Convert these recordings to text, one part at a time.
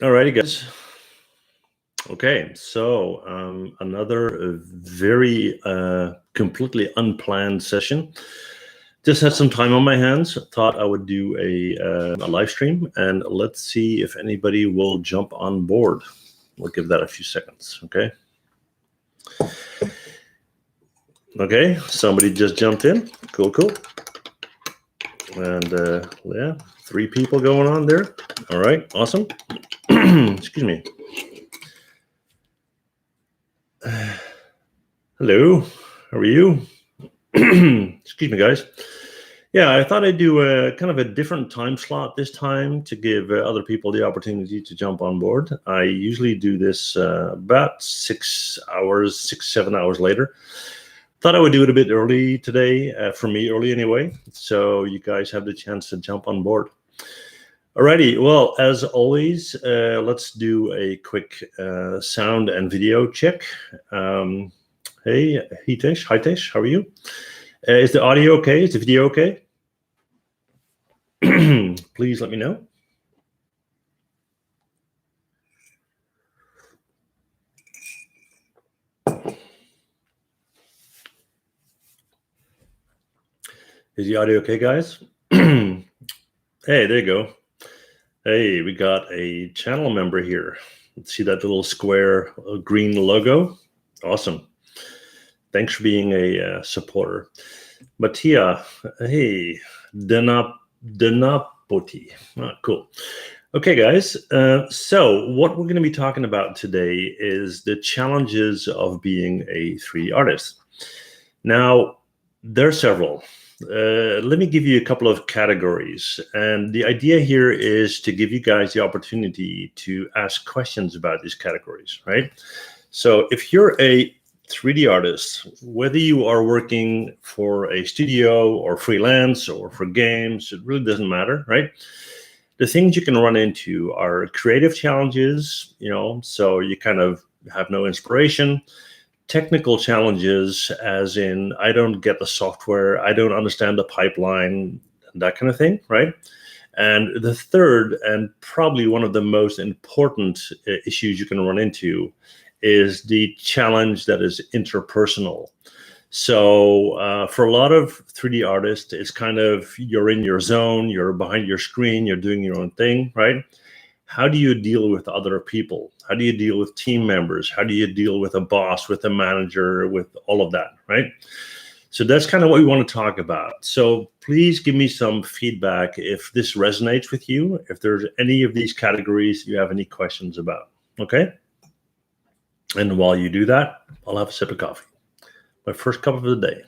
Alrighty, guys. Okay, so another very completely unplanned session. Just had some time on my hands. Thought I would do a live stream, and let's see if anybody will jump on board. We'll give that a few seconds. Okay. Okay, somebody just jumped in. Cool. And yeah, 3 people going on there. All right, awesome. Excuse me. Hello, how are you? Excuse me, guys. Yeah, I thought I'd do a kind of a different time slot this time to give other people the opportunity to jump on board. I usually do this about 6 hours, 7 hours later. Thought I would do it a bit early today, for me early anyway, so you guys have the chance to jump on board. Alrighty, well, as always, let's do a quick sound and video check. Hey, Hitesh, how are you? Is the audio okay? Is the video okay? Please let me know. Is the audio okay, guys? Hey, there you go. Hey, we got a channel member here. Let's see that little square green logo. Awesome. Thanks for being a supporter. Mattia, hey, Denapoti. Cool. Okay, guys. So what we're going to be talking about today is the challenges of being a 3D artist. Now, there are several. Let me give you a couple of categories. And the idea here is to give you guys the opportunity to ask questions about these categories, right? So if you're a 3D artist, whether you are working for a studio or freelance or for games, it really doesn't matter, right? The things you can run into are creative challenges, so you kind of have no inspiration. Technical challenges, as in, I don't get the software, I don't understand the pipeline, that kind of thing, right? And the third, and probably one of the most important issues you can run into, is the challenge that is interpersonal. So for a lot of 3D artists, it's kind of, you're in your zone, you're behind your screen, you're doing your own thing, right? How do you deal with other people? How do you deal with team members? How do you deal with a boss, with a manager, with all of that, right? So that's kind of what we want to talk about. So please give me some feedback if this resonates with you, if there's any of these categories you have any questions about, okay? And while you do that, I'll have a sip of coffee. My first cup of the day.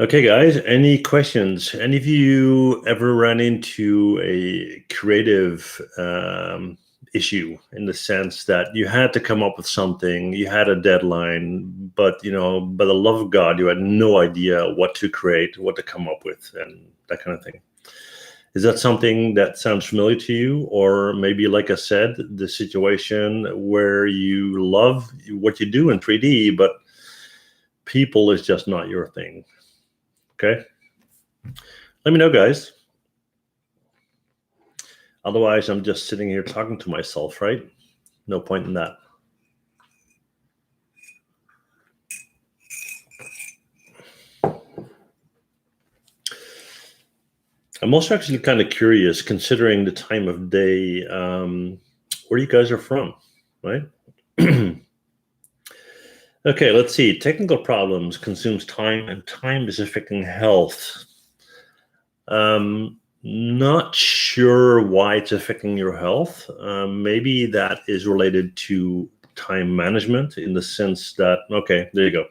Okay, guys, any questions? Any of you ever ran into a creative issue in the sense that you had to come up with something, you had a deadline, but by the love of God, you had no idea what to create, what to come up with, and that kind of thing? Is that something that sounds familiar to you? Or maybe, like I said, the situation where you love what you do in 3D, but people is just not your thing? Okay, let me know, guys. Otherwise, I'm just sitting here talking to myself, right? No point in that. I'm also actually kind of curious, considering the time of day, where you guys are from, right? Okay, let's see. Technical problems consumes time, and time is affecting health. Not sure why it's affecting your health. Maybe that is related to time management, in the sense that, okay, there you go.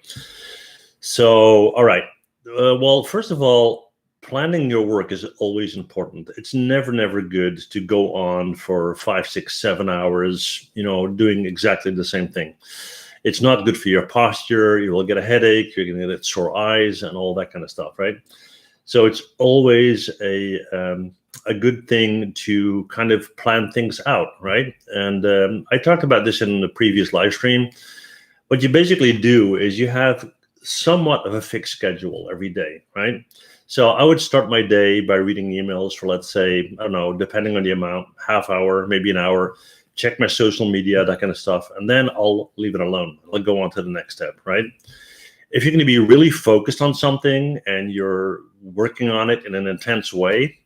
So, all right. Well, first of all, planning your work is always important. It's never good to go on for 5, 6, 7 hours, doing exactly the same thing. It's not good for your posture. You will get a headache. You're going to get sore eyes and all that kind of stuff, right? So it's always a good thing to kind of plan things out, right? And I talked about this in the previous live stream. What you basically do is you have somewhat of a fixed schedule every day, right? So I would start my day by reading emails for, let's say, I don't know, depending on the amount, half hour, maybe an hour, check my social media, that kind of stuff. And then I'll leave it alone. I'll go on to the next step, right? If you're going to be really focused on something and you're working on it in an intense way,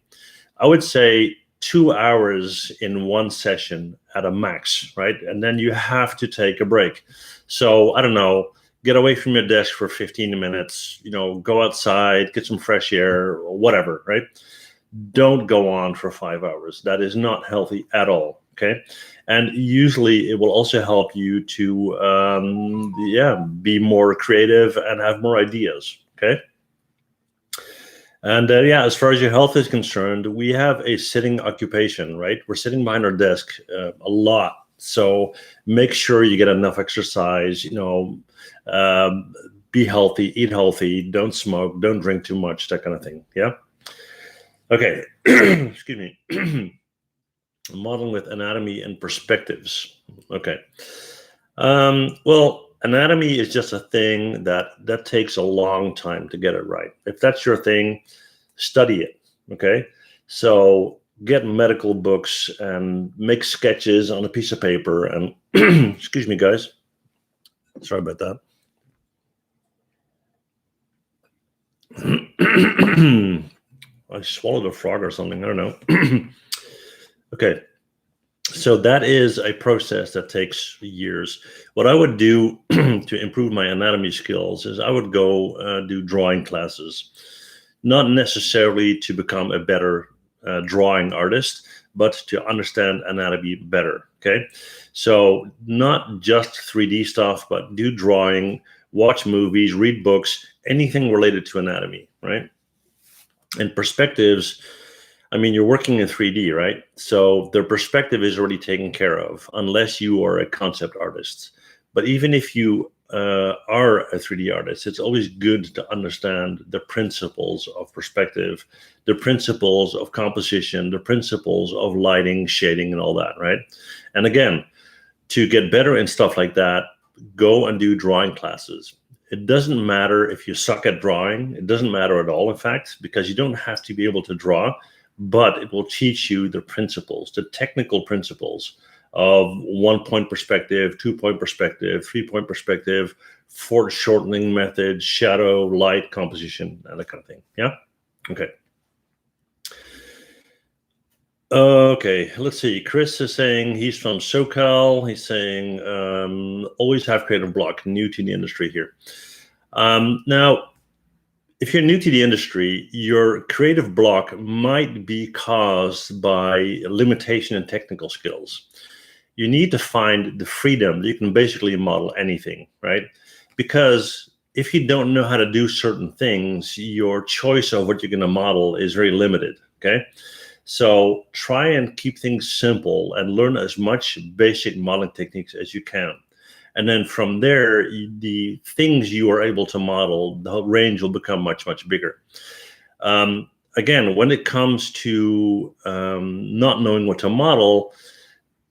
I would say 2 hours in one session at a max, right? And then you have to take a break. So I don't know, get away from your desk for 15 minutes, go outside, get some fresh air or whatever, right? Don't go on for 5 hours. That is not healthy at all, okay? And usually it will also help you to, be more creative and have more ideas, okay? And as far as your health is concerned, we have a sitting occupation, right? We're sitting behind our desk a lot. So make sure you get enough exercise, be healthy, eat healthy, don't smoke, don't drink too much, that kind of thing. Yeah. Okay. Excuse me. Modeling with anatomy and perspectives. Okay. Well, anatomy is just a thing that takes a long time to get it right. If that's your thing, study it. Okay. So get medical books and make sketches on a piece of paper and excuse me, guys. Sorry about that. I swallowed a frog or something. I don't know. Okay. So that is a process that takes years. What I would do to improve my anatomy skills is I would go do drawing classes, not necessarily to become a better drawing artist, but to understand anatomy better. Okay. So not just 3D stuff, but do drawing, watch movies, read books, anything related to anatomy, right? And perspectives, I mean, you're working in 3D, right? So the perspective is already taken care of, unless you are a concept artist. But even if you are a 3D artist, it's always good to understand the principles of perspective, the principles of composition, the principles of lighting, shading, and all that, right? And again, to get better in stuff like that, go and do drawing classes. It doesn't matter if you suck at drawing. It doesn't matter at all, in fact, because you don't have to be able to draw, but it will teach you the principles, the technical principles of 1-point perspective, 2-point perspective, 3-point perspective, foreshortening method, shadow, light, composition, and that kind of thing. Yeah? Okay. Okay, let's see. Chris is saying he's from SoCal. He's saying always have creative block, new to the industry here. Now, if you're new to the industry, your creative block might be caused by limitation in technical skills. You need to find the freedom that you can basically model anything, right? Because if you don't know how to do certain things, your choice of what you're going to model is very limited, okay? So try and keep things simple and learn as much basic modeling techniques as you can. And then from there, the things you are able to model, the whole range will become much, much bigger. Again, when it comes to not knowing what to model,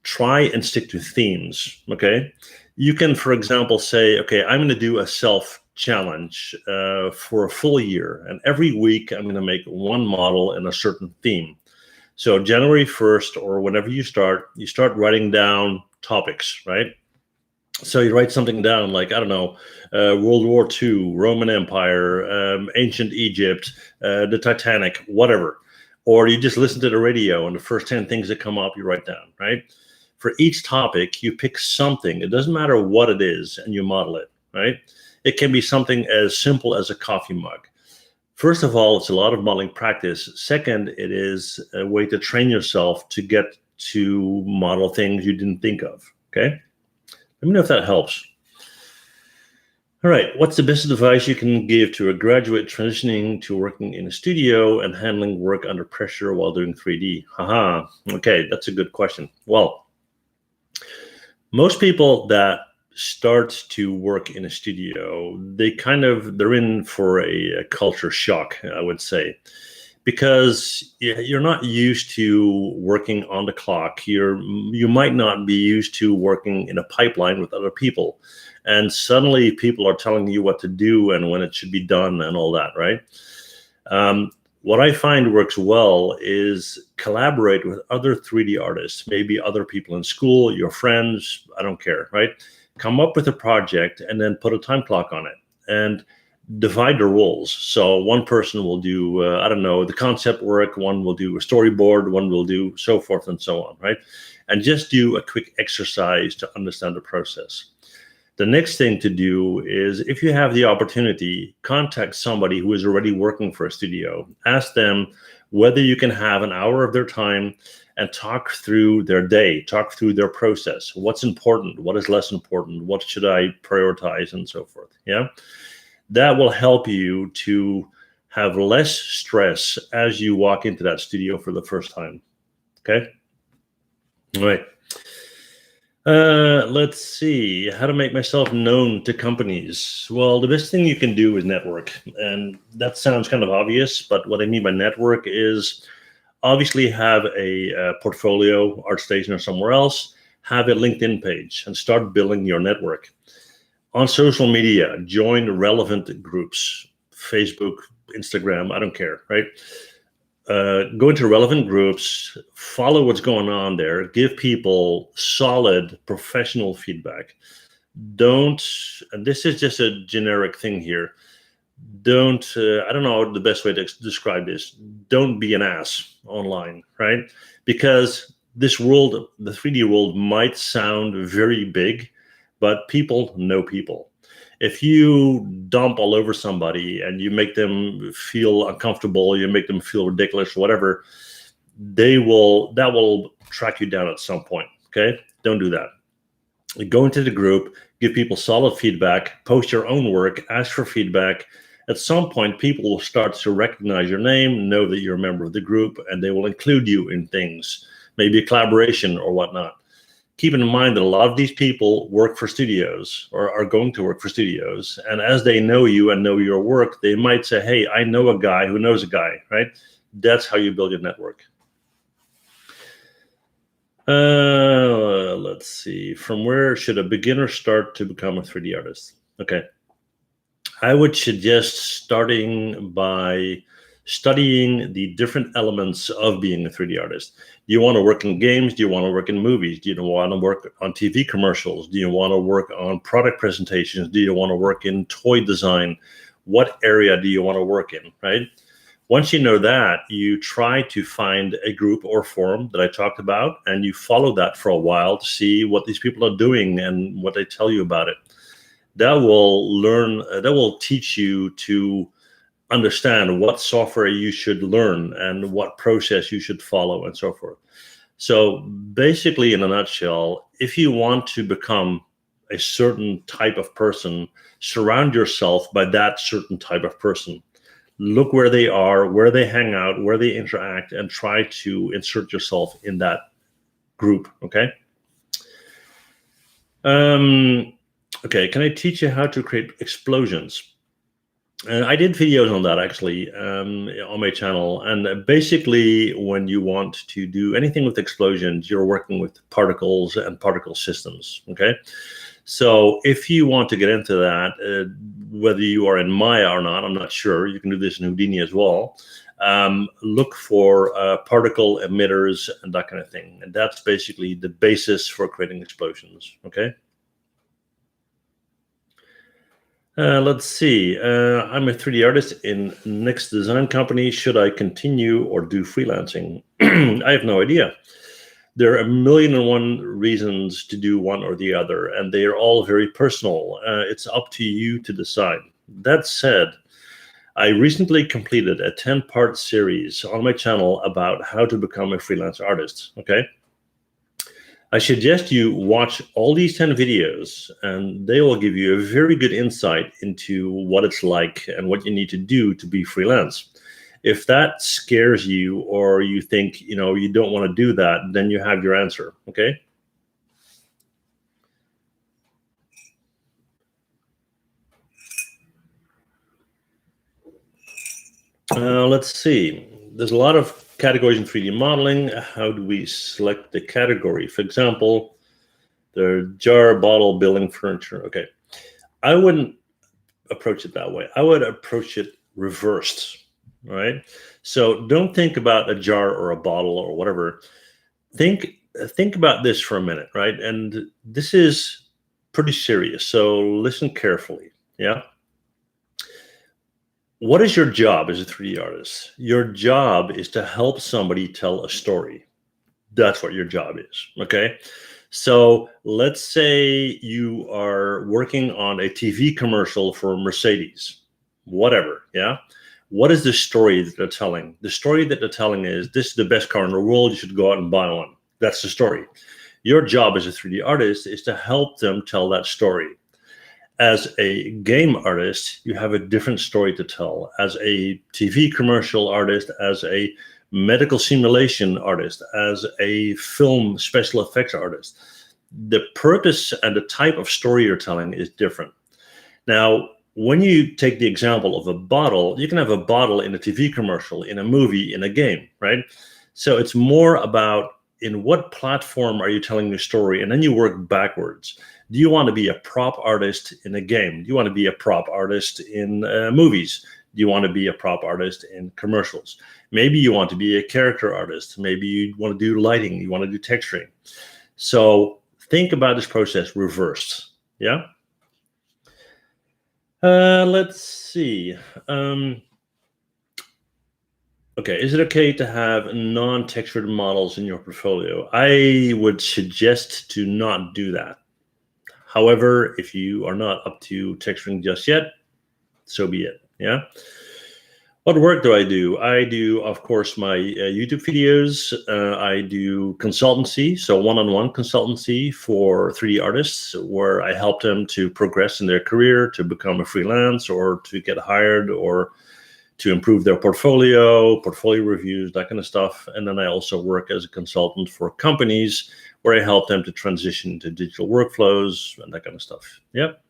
try and stick to themes, okay? You can, for example, say, okay, I'm going to do a self-challenge for a full year. And every week, I'm going to make one model in a certain theme. So January 1st, or whenever you start writing down topics, right? So you write something down like, I don't know, World War II, Roman Empire, ancient Egypt, the Titanic, whatever. Or you just listen to the radio and the first 10 things that come up, you write down, right? For each topic, you pick something. It doesn't matter what it is, and you model it, right? It can be something as simple as a coffee mug. First of all, it's a lot of modeling practice. Second, it is a way to train yourself to get to model things you didn't think of, okay? Let me know if that helps. All right, what's the best advice you can give to a graduate transitioning to working in a studio and handling work under pressure while doing 3D? Haha, okay, that's a good question. Well, most people that start to work in a studio, they're in for a culture shock, I would say, because you're not used to working on the clock. You might not be used to working in a pipeline with other people, and suddenly people are telling you what to do and when it should be done and all that, right? What I find works well is collaborate with other 3D artists, maybe other people in school, your friends, I don't care, right? Come up with a project and then put a time clock on it and divide the roles. So one person will do, I don't know, the concept work, one will do a storyboard, one will do so forth and so on, right? And just do a quick exercise to understand the process. The next thing to do is, if you have the opportunity, contact somebody who is already working for a studio. Ask them whether you can have an hour of their time and talk through their day, talk through their process. What's important? What is less important? What should I prioritize and so forth? Yeah. That will help you to have less stress as you walk into that studio for the first time. Okay. All right. Let's see, how to make myself known to companies. Well, the best thing you can do is network. And that sounds kind of obvious, but what I mean by network is obviously have a portfolio, ArtStation or somewhere else, have a LinkedIn page and start building your network. On social media, join relevant groups, Facebook, Instagram, I don't care, right? Go into relevant groups, follow what's going on there, give people solid professional feedback. Don't, and this is just a generic thing here, don't, I don't know the best way to describe this, don't be an ass online, right? Because this world, the 3D world, might sound very big, but people know people. If you dump all over somebody and you make them feel uncomfortable, you make them feel ridiculous, whatever, that will track you down at some point. Okay, don't do that. Go into the group, give people solid feedback, post your own work, ask for feedback. At some point, people will start to recognize your name, know that you're a member of the group, and they will include you in things, maybe a collaboration or whatnot. Keep in mind that a lot of these people work for studios or are going to work for studios. And as they know you and know your work, they might say, hey, I know a guy who knows a guy, right? That's how you build your network. Let's see. From where should a beginner start to become a 3D artist? Okay. I would suggest starting by studying the different elements of being a 3D artist. Do you want to work in games? Do you want to work in movies? Do you want to work on TV commercials? Do you want to work on product presentations? Do you want to work in toy design? What area do you want to work in, right? Once you know that, you try to find a group or forum that I talked about, and you follow that for a while to see what these people are doing and what they tell you about it. That will teach you to understand what software you should learn and what process you should follow and so forth. So basically, in a nutshell, if you want to become a certain type of person, surround yourself by that certain type of person. Look where they are, where they hang out, where they interact, and try to insert yourself in that group, okay? Okay, can I teach you how to create explosions? I did videos on that actually on my channel, and basically when you want to do anything with explosions, you're working with particles and particle systems, okay? So if you want to get into that, whether you are in Maya or not, I'm not sure, you can do this in Houdini as well. Look for particle emitters and that kind of thing, and that's basically the basis for creating explosions, okay? Let's see. I'm a 3D artist in Next Design Company. Should I continue or do freelancing? I have no idea. There are 1,000,001 reasons to do one or the other, and they are all very personal. It's up to you to decide. That said, I recently completed a 10-part series on my channel about how to become a freelance artist, okay? I suggest you watch all these 10 videos, and they will give you a very good insight into what it's like and what you need to do to be freelance. If that scares you, or you think, you don't want to do that, then you have your answer, okay? Let's see. there's a lot of categories in 3D modeling. How do we select the category? For example, the jar, bottle, building, furniture. Okay, I wouldn't approach it that way. I would approach it reversed, right? So don't think about a jar or a bottle or whatever. Think about this for a minute, right? And this is pretty serious, so listen carefully. Yeah. What is your job as a 3D artist? Your job is to help somebody tell a story. That's what your job is. Okay. So let's say you are working on a TV commercial for Mercedes, whatever. Yeah. What is the story that they're telling? The story that they're telling is, this is the best car in the world. You should go out and buy one. That's the story. Your job as a 3D artist is to help them tell that story. As a game artist, you have a different story to tell. As a TV commercial artist, as a medical simulation artist, as a film special effects artist, the purpose and the type of story you're telling is different. Now, when you take the example of a bottle, you can have a bottle in a TV commercial, in a movie, in a game, right? So it's more about, in what platform are you telling your story? And then you work backwards. Do you want to be a prop artist in a game? Do you want to be a prop artist in movies? Do you want to be a prop artist in commercials? Maybe you want to be a character artist. Maybe you want to do lighting. You want to do texturing. So think about this process reversed. Yeah. Let's see. Okay, is it okay to have non-textured models in your portfolio? I would suggest to not do that. However, if you are not up to texturing just yet, so be it. Yeah. What work do? I do, of course, my YouTube videos. I do consultancy, so one-on-one consultancy for 3D artists, where I help them to progress in their career, to become a freelance, or to get hired, or to improve their portfolio reviews, that kind of stuff. And then I also work as a consultant for companies, where I help them to transition to digital workflows and that kind of stuff. Yep.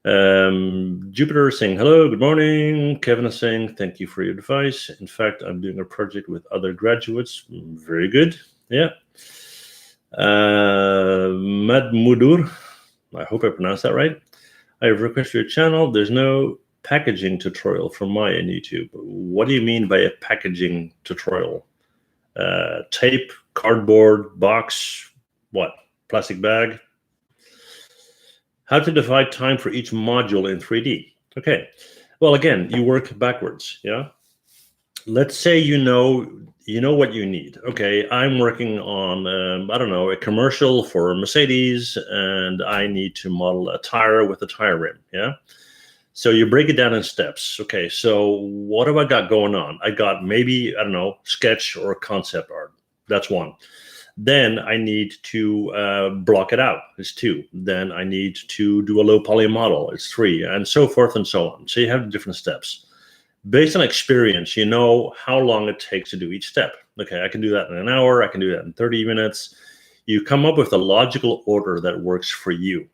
Jupiter is saying, hello, good morning. Kevin is saying, thank you for your advice. In fact, I'm doing a project with other graduates. Very good. Yeah. Mad Mudur, I hope I pronounced that right. I have requested your channel. There's no packaging tutorial from Maya on YouTube. What do you mean by a packaging tutorial? Tape, cardboard, box, what? Plastic bag? How to divide time for each module in 3D. Okay, well, again, you work backwards, yeah? Let's say you know what you need. Okay, I'm working on, I don't know, a commercial for Mercedes, and I need to model a tire with a tire rim, yeah? So you break it down in steps. Okay, so what have I got going on? I got maybe, I don't know, sketch or concept art. That's one. Then I need to block it out. It's 2. Then I need to do a low poly model. It's 3, and so forth and so on. So you have different steps. Based on experience, you know how long it takes to do each step. Okay, I can do that in an hour. I can do that in 30 minutes. You come up with a logical order that works for you.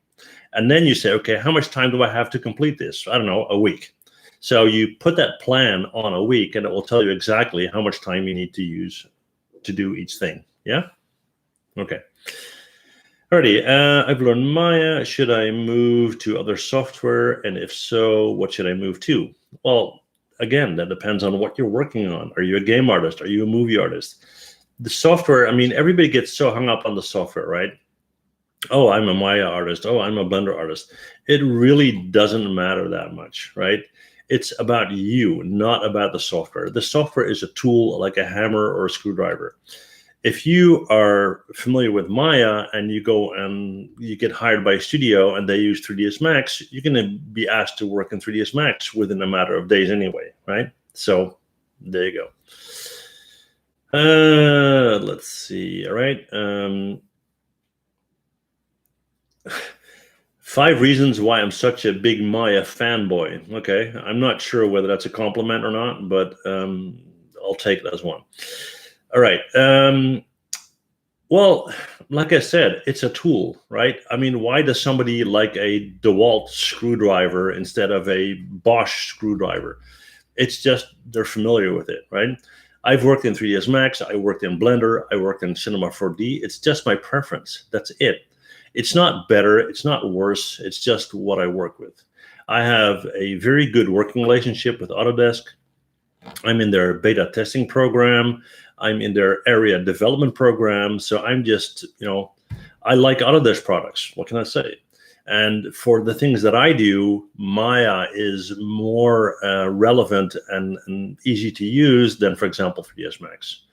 And then you say, okay, how much time do I have to complete this? I don't know, a week. So you put that plan on a week, and it will tell you exactly how much time you need to use to do each thing. Yeah? Okay. Alrighty, I've learned Maya. Should I move to other software? And if so, what should I move to? Well, again, that depends on what you're working on. Are you a game artist? Are you a movie artist? The software, I mean, everybody gets so hung up on the software, right? Oh, I'm a Maya artist. Oh, I'm a Blender artist. It really doesn't matter that much, right? It's about you, not about the software. The software is a tool like a hammer or a screwdriver. If you are familiar with Maya and you go and you get hired by a studio and they use 3ds Max, you're going to be asked to work in 3ds Max within a matter of days anyway, right? So there you go. Let's see. All right. 5 reasons why I'm such a big Maya fanboy. Okay, I'm not sure whether that's a compliment or not, but I'll take it as one. All right. Well, like I said, it's a tool, right? I mean, why does somebody like a DeWalt screwdriver instead of a Bosch screwdriver? It's just they're familiar with it, right? I've worked in 3ds Max, I worked in Blender, I worked in Cinema 4D. It's just my preference. That's it. It's not better, it's not worse, it's just what I work with. I have a very good working relationship with Autodesk. I'm in their beta testing program. I'm in their area development program. So I'm just, I like Autodesk products. What can I say? And for the things that I do, Maya is more relevant and easy to use than, for example, 3ds Max.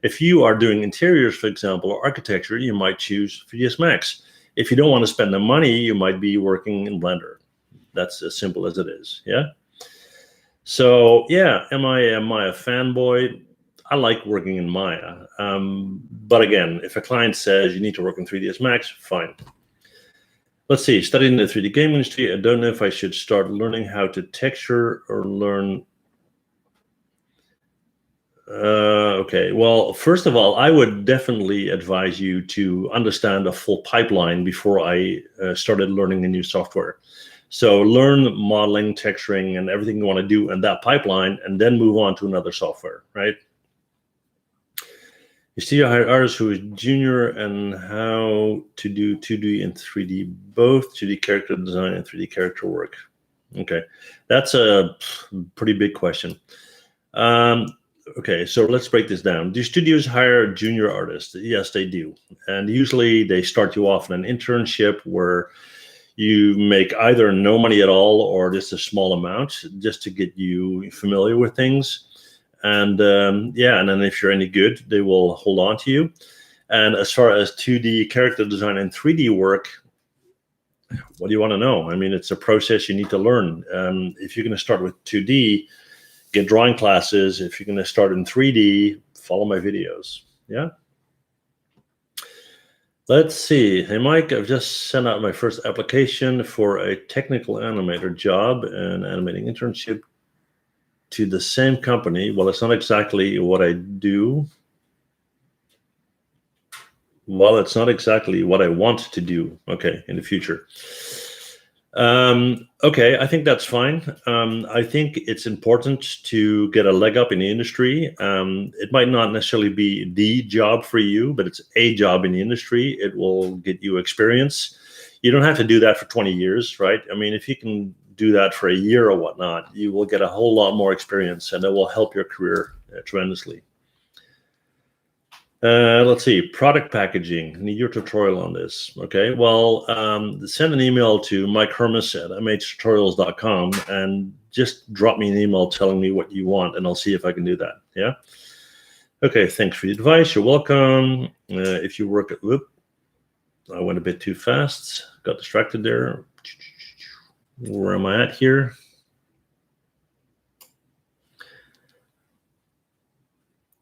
If you are doing interiors, for example, or architecture, you might choose 3ds Max. If you don't want to spend the money, you might be working in Blender. That's as simple as it is. Yeah. So yeah, am I a Maya fanboy? I like working in Maya. But again, if a client says you need to work in 3ds Max, fine. Let's see, studying in the 3D game industry, I don't know if I should start learning how to texture or learn. Okay, well, first of all, I would definitely advise you to understand a full pipeline before I started learning a new software. So learn modeling, texturing, and everything you want to do in that pipeline, and then move on to another software, right? You see a hired artist who is junior and how to do 2D and 3D, both 2D character design and 3D character work. Okay, that's a pretty big question. Okay, so let's break this down. Do studios hire junior artists? Yes, they do. And usually they start you off in an internship where you make either no money at all or just a small amount just to get you familiar with things. And yeah, and then if you're any good, they will hold on to you. And as far as 2D character design and 3D work, what do you want to know? I mean, it's a process you need to learn. If you're going to start with 2D, get drawing classes. If you're going to start in 3D, follow my videos. Yeah. Let's see. Hey, Mike, I've just sent out my first application for a technical animator job and animating internship to the same company. Well, it's not exactly what I do. Well, it's not exactly what I want to do, okay, in the future. Okay, I think that's fine. I think it's important to get a leg up in the industry. It might not necessarily be the job for you, but it's a job in the industry. It will get you experience. You don't have to do that for 20 years, right? I mean, if you can do that for a year or whatnot, you will get a whole lot more experience and it will help your career tremendously. Let's see, product packaging. Need your tutorial on this. Okay, well, send an email to Mike Hermes at mhtutorials.com and just drop me an email telling me what you want, and I'll see if I can do that. Yeah. Okay, thanks for the advice. You're welcome. If you work at, whoop, I went a bit too fast. Got distracted there. Where am I at here?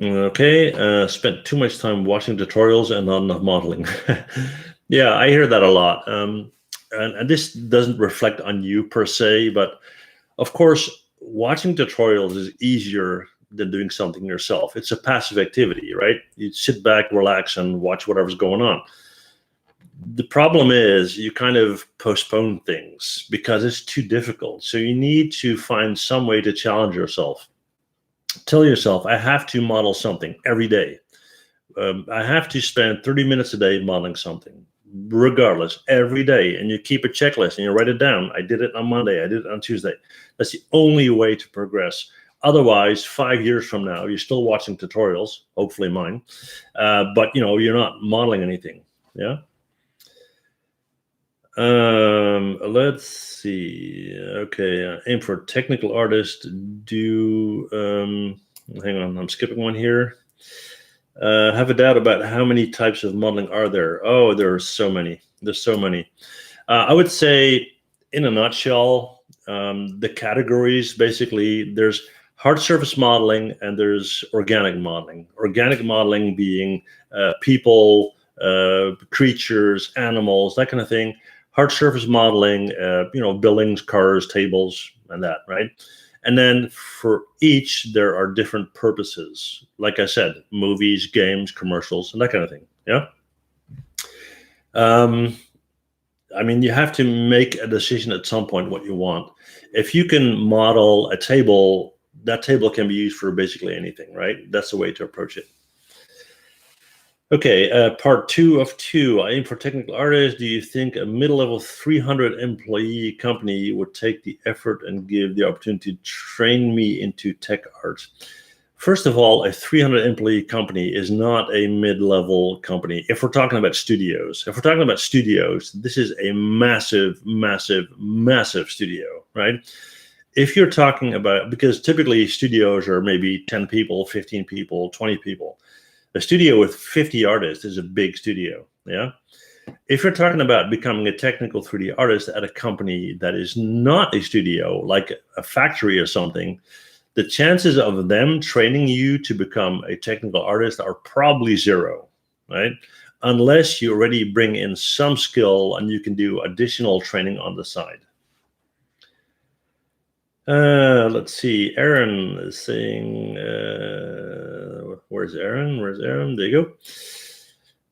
Okay, spent too much time watching tutorials and not enough modeling. Yeah, I hear that a lot. And this doesn't reflect on you per se, but of course, watching tutorials is easier than doing something yourself. It's a passive activity, right? You sit back, relax, and watch whatever's going on. The problem is you kind of postpone things because it's too difficult. So you need to find some way to challenge yourself. Tell yourself, I have to model something every day. I have to spend 30 minutes a day modeling something, regardless, every day. And you keep a checklist and you write it down. I did it on Monday. I did it on Tuesday. That's the only way to progress. Otherwise, 5 years from now, you're still watching tutorials, hopefully mine, but you're not modeling anything. Yeah. Let's see. Okay, aim for technical artist. Hang on, I'm skipping one here. Have a doubt about how many types of modeling are there? Oh, there are so many. There's so many. I would say, in a nutshell, the categories basically there's hard surface modeling and there's organic modeling. Organic modeling being people, creatures, animals, that kind of thing. Hard surface modeling, buildings, cars, tables, and that, right? And then for each, there are different purposes. Like I said, movies, games, commercials, and that kind of thing. Yeah. I mean, you have to make a decision at some point what you want. If you can model a table that table can be used for basically anything, right? That's the way to approach it. Okay, part 2 of 2. I aim for technical artists. Do you think a middle-level 300 employee company would take the effort and give the opportunity to train me into tech art? First of all, a 300 employee company is not a mid-level company. If we're talking about studios, this is a massive, massive, massive studio, right? If you're talking about, because typically studios are maybe 10 people, 15 people, 20 people. A studio with 50 artists is a big studio, yeah? If you're talking about becoming a technical 3D artist at a company that is not a studio, like a factory or something, the chances of them training you to become a technical artist are probably 0, right? Unless you already bring in some skill and you can do additional training on the side. Let's see. Aaron is saying, where's Aaron? There you go.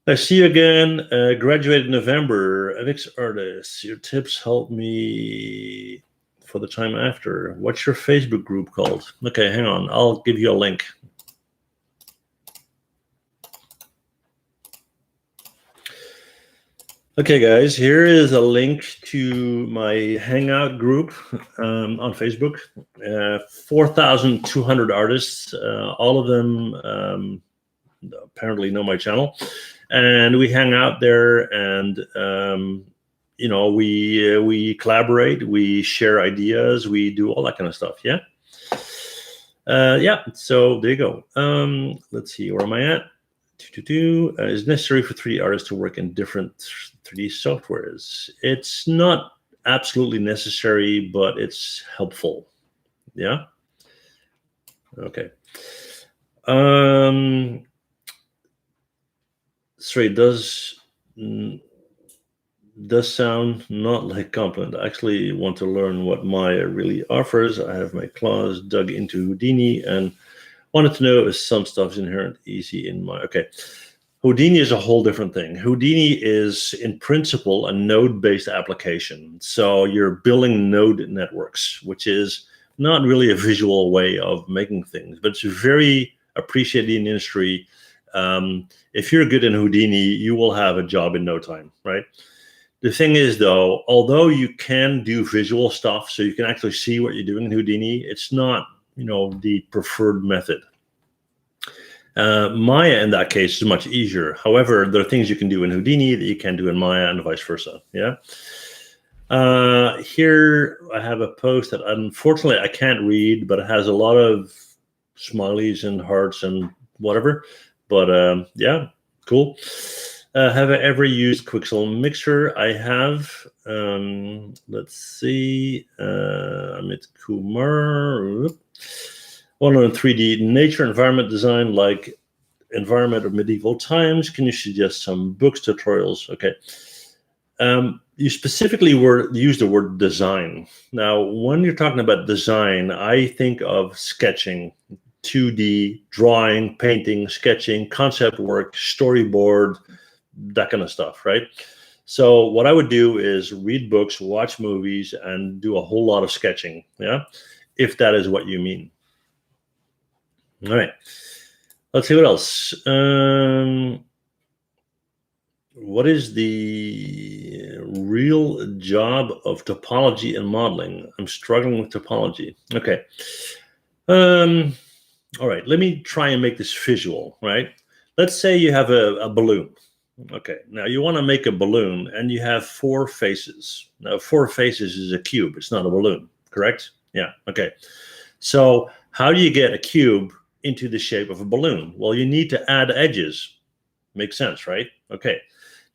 I see you again. Graduated in November. Avix artist. Your tips help me for the time after. What's your Facebook group called? Okay, hang on. I'll give you a link. Okay, guys, here is a link to my Hangout group on Facebook. 4,200 artists. All of them apparently know my channel. And we hang out there and, you know, we collaborate, we share ideas, we do all that kind of stuff, yeah? Yeah, so there you go. Let's see, where am I at? Is necessary for 3D artists to work in different 3D softwares. It's not absolutely necessary, but it's helpful. Yeah. Okay. Sorry, does sound not like compliment. I actually want to learn what Maya really offers. I have my claws dug into Houdini and wanted to know if some stuff is inherent easy in Maya. Okay. Houdini is a whole different thing. Houdini is, in principle, a node-based application. So you're building node networks, which is not really a visual way of making things, but it's very appreciated in the industry. If you're good in Houdini, you will have a job in no time, right? The thing is, though, although you can do visual stuff, so you can actually see what you're doing in Houdini, it's not, you know, the preferred method. Maya, in that case, is much easier. However, there are things you can do in Houdini that you can't do in Maya and vice versa, yeah? Here, I have a post that unfortunately I can't read, but it has a lot of smileys and hearts and whatever. But yeah, cool. Have I ever used Quixel Mixer? I have. Let's see. Amit Kumar. 103D nature environment design, like environment of medieval times. Can you suggest some books, tutorials? Okay. You specifically used the word design. Now, when you're talking about design, I think of sketching, 2D, drawing, painting, sketching, concept work, storyboard, that kind of stuff, right? So what I would do is read books, watch movies, and do a whole lot of sketching, yeah? If that is what you mean. All right, let's see what else. What is the real job of topology and modeling? I'm struggling with topology. Okay. All right, let me try and make this visual, right? Let's say you have a balloon. Okay, now you want to make a balloon and you have 4 faces. Now 4 faces is a cube, it's not a balloon, correct? Yeah, okay. So how do you get a cube into the shape of a balloon? Well, you need to add edges. Makes sense, right? Okay.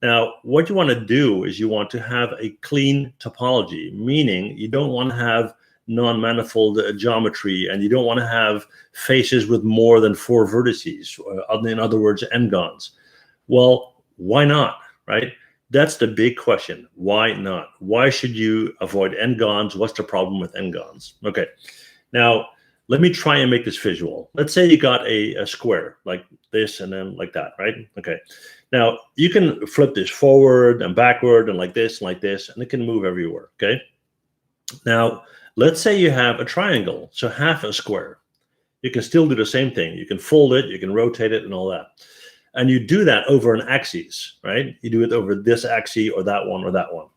Now, what you want to do is you want to have a clean topology, meaning you don't want to have non-manifold geometry, and you don't want to have faces with more than 4 vertices, in other words, n-gons. Well, why not, right? That's the big question. Why not? Why should you avoid n-gons? What's the problem with n-gons? Okay, now let me try and make this visual. Let's say you got a square like this and then like that, right? Okay, now you can flip this forward and backward and like this, and it can move everywhere, okay? Now, let's say you have a triangle, so half a square. You can still do the same thing. You can fold it, you can rotate it and all that. And you do that over an axis, right? You do it over this axis or that one or that one.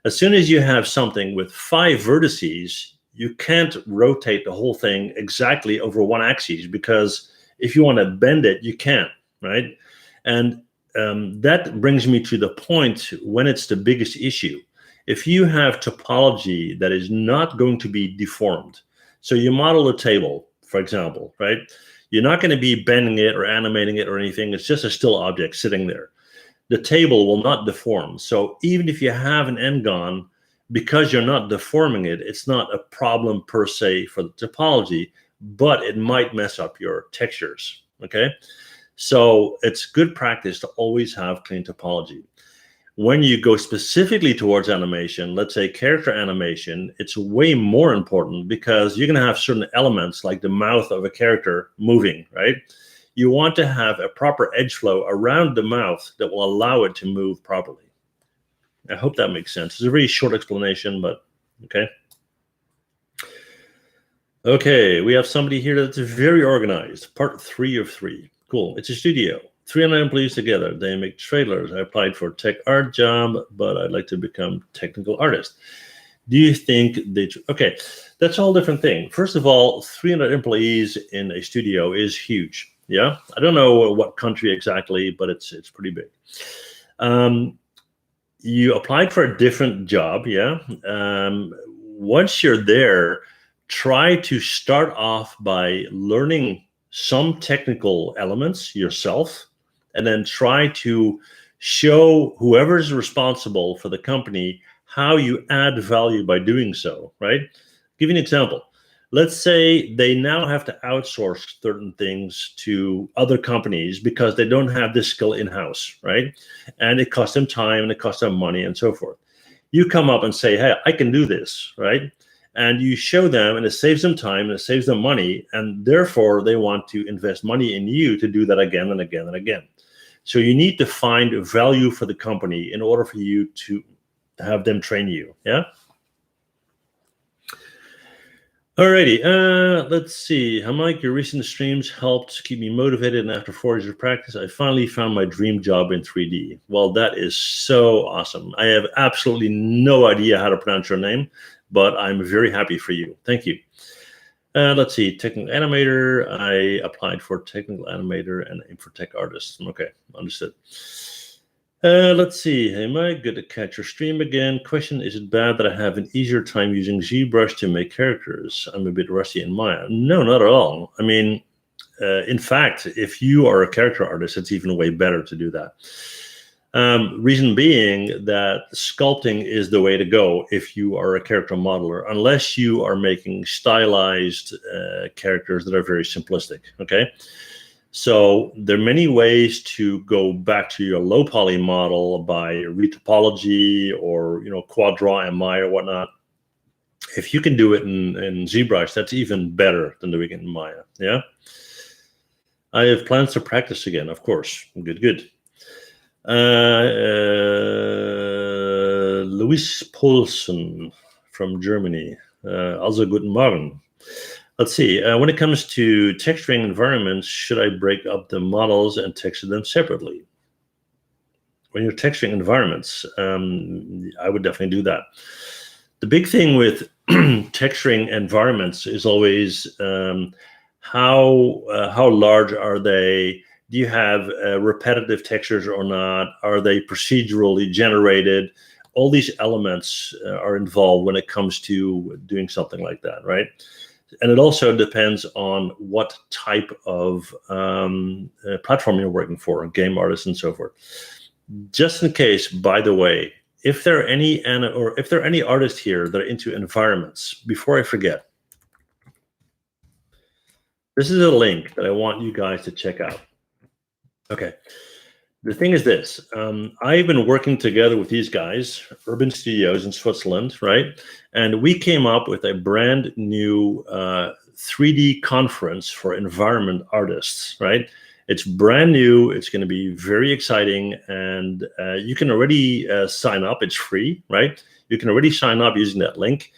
As soon as you have something with 5 vertices, you can't rotate the whole thing exactly over one axis, because if you want to bend it, you can't, right? And that brings me to the point when it's the biggest issue. If you have topology that is not going to be deformed, so you model a table, for example, right? You're not going to be bending it or animating it or anything. It's just a still object sitting there. The table will not deform. So even if you have an n-gon, because you're not deforming it, it's not a problem per se for the topology, but it might mess up your textures, okay? So it's good practice to always have clean topology. When you go specifically towards animation, let's say character animation, it's way more important, because you're going to have certain elements like the mouth of a character moving, right? You want to have a proper edge flow around the mouth that will allow it to move properly. I hope that makes sense. It's a very short explanation, but okay. Okay, we have somebody here that's very organized. Part 3 of 3. Cool. It's a studio. 300 employees together. They make trailers. I applied for a tech art job, but I'd like to become technical artist. Do you think they... Okay, that's a whole different thing. First of all, 300 employees in a studio is huge. Yeah, I don't know what country exactly, but it's pretty big. You applied for a different job, yeah. Once you're there, try to start off by learning some technical elements yourself, and then try to show whoever's responsible for the company how you add value by doing so, right? Give you an example. Let's say they now have to outsource certain things to other companies because they don't have this skill in-house, right? And it costs them time and it costs them money and so forth. You come up and say, hey, I can do this, right? And you show them, and it saves them time and it saves them money, and therefore they want to invest money in you to do that again and again and again. So you need to find value for the company in order for you to have them train you, yeah? Alrighty, let's see. How Mike, your recent streams helped keep me motivated, and after 4 years of practice, I finally found my dream job in 3D. Well, that is so awesome. I have absolutely no idea how to pronounce your name, but I'm very happy for you. Thank you. Let's see, technical animator. I applied for technical animator and aim for tech artist. Okay, understood. Let's see. Hey, Mike, good to catch your stream again. Question, is it bad that I have an easier time using ZBrush to make characters? I'm a bit rusty in Maya. No, not at all. I mean, in fact, if you are a character artist, it's even way better to do that. Reason being that sculpting is the way to go if you are a character modeler, unless you are making stylized characters that are very simplistic, okay? So there are many ways to go back to your low poly model by retopology or, you know, quad draw and Maya or whatnot. If you can do it in ZBrush, that's even better than doing it in Maya, yeah? I have plans to practice again, of course. Good, good. Louis Poulsen from Germany. Also guten Morgen. Let's see. When it comes to texturing environments, should I break up the models and texture them separately? When you're texturing environments, I would definitely do that. The big thing with texturing environments is always how large are they? Do you have repetitive textures or not? Are they procedurally generated? All these elements are involved when it comes to doing something like that, right? And it also depends on what type of platform you're working for, game artists and so forth. Just in case, by the way, if there are any artists here that are into environments, before I forget, this is a link that I want you guys to check out. Okay. The thing is this, I've been working together with these guys, Urban Studios in Switzerland, right? And we came up with a brand new 3D conference for environment artists, right? It's brand new. It's going to be very exciting. And you can already sign up. It's free, right? You can already sign up using that link.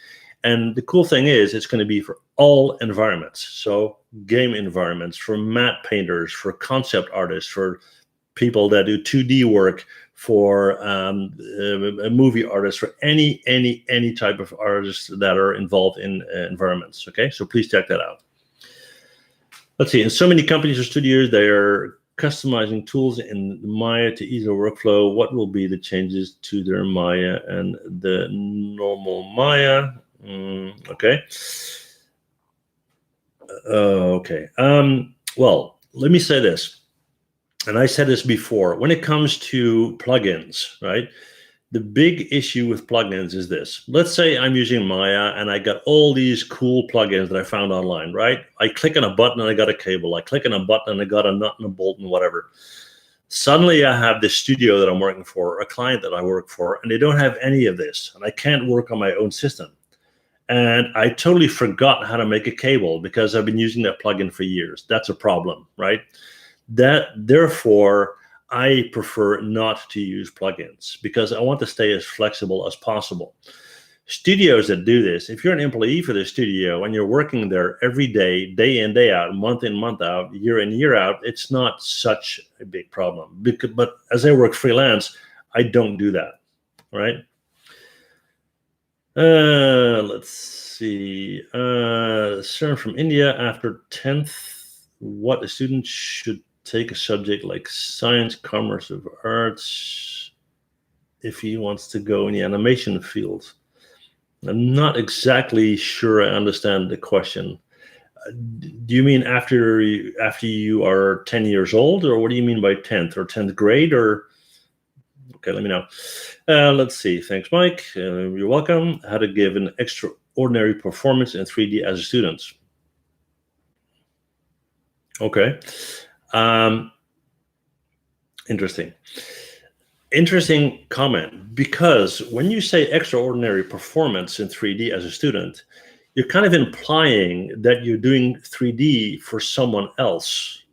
And the cool thing is it's going to be for all environments. So game environments, for matte painters, for concept artists, for people that do 2D work, for a movie artist, for any type of artists that are involved in environments. Okay, so please check that out. Let's see. In so many companies or studios, they are customizing tools in Maya to ease their workflow. What will be the changes to their Maya and the normal Maya? Okay. Okay. Well, let me say this. And I said this before, when it comes to plugins, right? The big issue with plugins is this. Let's say I'm using Maya and I got all these cool plugins that I found online, right? I click on a button and I got a cable. I click on a button and I got a nut and a bolt and whatever. Suddenly I have this studio that I'm working for, or a client that I work for, and they don't have any of this. And I can't work on my own system. And I totally forgot how to make a cable because I've been using that plugin for years. That's a problem, right? Therefore, I prefer not to use plugins because I want to stay as flexible as possible. Studios that do this, if you're an employee for the studio and you're working there every day, day in, day out, month in, month out, year in, year out, it's not such a big problem. But as I work freelance, I don't do that, right? Let's see. Sir from India, after 10th, what a student should take a subject like science, commerce, or arts if he wants to go in the animation field. I'm not exactly sure I understand the question. Do you mean after you are 10 years old, or what do you mean by 10th or 10th grade? Or okay, let me know. Let's see. Thanks, Mike. You're welcome. How to give an extraordinary performance in 3D as a student. Okay. Interesting comment, because when you say extraordinary performance in 3D as a student, you're kind of implying that you're doing 3D for someone else.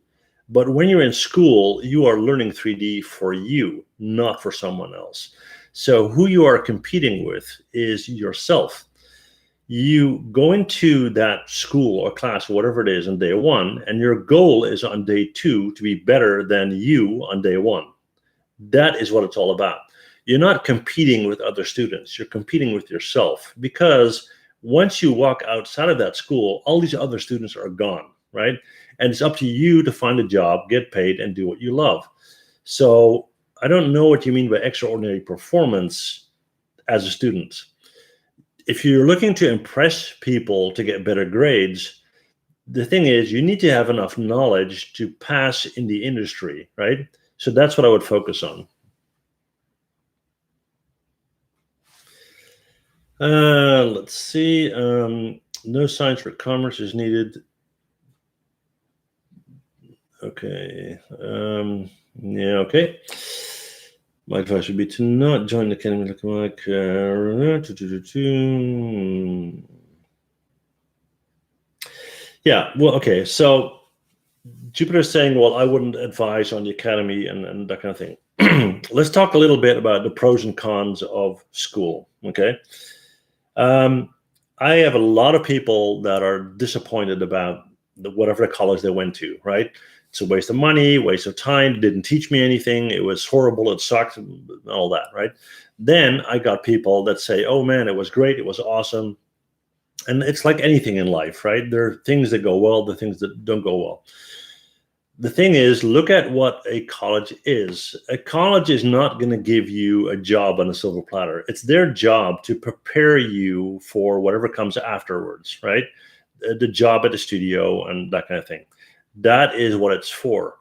But when you're in school, you are learning 3D for you, not for someone else. So who you are competing with is yourself. You go into that school or class, whatever it is, on day one, and your goal is on day two to be better than you on day one. That is what it's all about. You're not competing with other students. You're competing with yourself, because once you walk outside of that school, all these other students are gone, right? And it's up to you to find a job, get paid, and do what you love. So I don't know what you mean by extraordinary performance as a student. If you're looking to impress people to get better grades, the thing is you need to have enough knowledge to pass in the industry, right? So that's what I would focus on. Let's see. No science for commerce is needed. Okay. Yeah, okay. My advice would be to not join the academy. Yeah, well, okay. So Jupiter's saying, well, I wouldn't advise on the academy and that kind of thing. Let's talk a little bit about the pros and cons of school, okay? I have a lot of people that are disappointed about whatever college they went to, right? It's a waste of money, waste of time. It didn't teach me anything. It was horrible. It sucked, all that, right? Then I got people that say, oh man, it was great. It was awesome. And it's like anything in life, right? There are things that go well, the things that don't go well. The thing is, look at what a college is. A college is not going to give you a job on a silver platter. It's their job to prepare you for whatever comes afterwards, right? The job at the studio and that kind of thing. That is what it's for.